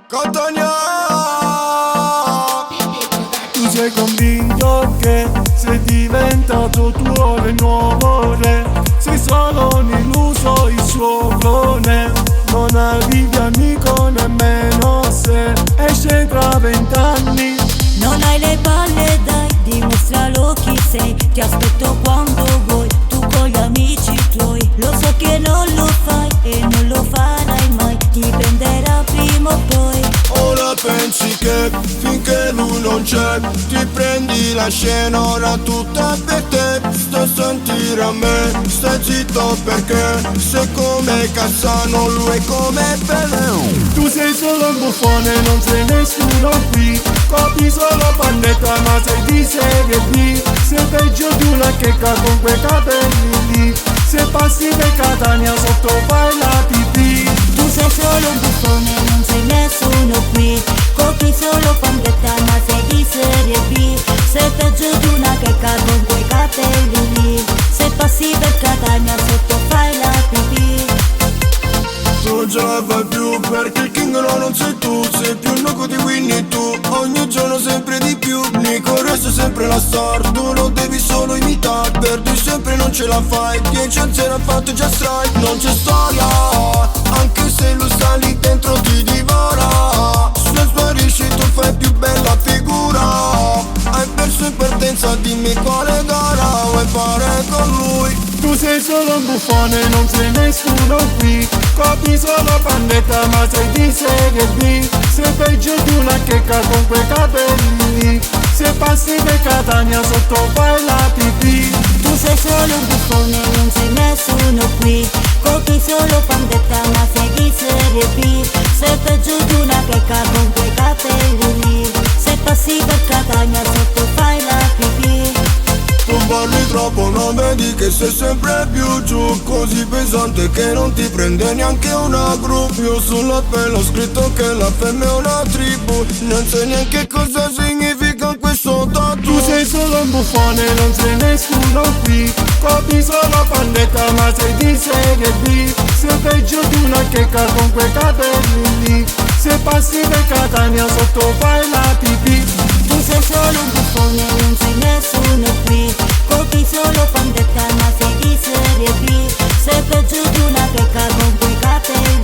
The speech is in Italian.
Catania. Tu sei convinto che sei diventato tuo il nuovo re. Sei solo un illuso, il suo clone. Non arrivi amico nemmeno se esce tra 20 anni. Non hai le palle dai, dimostralo chi sei. Ti aspetto quando vuoi, tu con gli amici tuoi. Lo so che non lo fai e non lo farai mai. Ti prenderà prima o poi. Ora pensi che finché lui non c'è ti prendi la scena, ora tutta per te. Stai a sentire a me, stai zitto perché sei come Cassano, lui è come Pelé. Tu sei solo un buffone, non sei nessuno qui. Copi solo pannetta ma sei di serie B. Sei peggio di una checca con quei capelli lì. Se passi per Catania sotto fai la pipì. Tu sei solo un buffone, non sei nessuno qui. Copi solo pandetta ma sei di serie B. Sei peggio di una checca con quei capelli lì. Se passi per Catania sotto fai la pipì. Tu non ce la fai più perché il king no non sei tu. Sei più loco di Winnie tu. Ogni giorno sempre di più. Nico resta sempre la star. Tu lo devi solo imitare. Perdi sempre non ce la fai. 10 a 0 ha fatto già strike. Non c'è storia. Anche se lo sta lì dentro ti divora. Se sparisci tu fai più bella figura. Hai perso in partenza, dimmi quale gara vuoi fare con lui. Tu sei solo un buffone, non sei nessuno qui. Copi solo pannetta ma sei di serie B. Sei peggio di una checca con quei capelli lì. Se passi per Catania sotto fai la pipì. Tu sei solo un buffone, non sei nessuno qui. Copi solo pandetta ma sei di serie B. Sei peggio di una checca con quei capelli lì. Se passi per Catania sotto fai la pipì. Tu parli troppo, non vedi che sei sempre più giù. Così pesante che non ti prende neanche una gru. Io sulla pelle ho scritto che la femme è una tribù. Non sai neanche cosa significa questo tattoo. Tu sei solo un buffone, non sei nessuno qui. Copi solo pannetta ma sei di serie B. Sei peggio di una checca con quei capelli lì. Se passi per Catania sotto fai la pipì. Tu sei solo un buffone, non sei nessuno qui. Copi solo pandetta ma sei di serie B. Sei peggio di una checca con quei capelli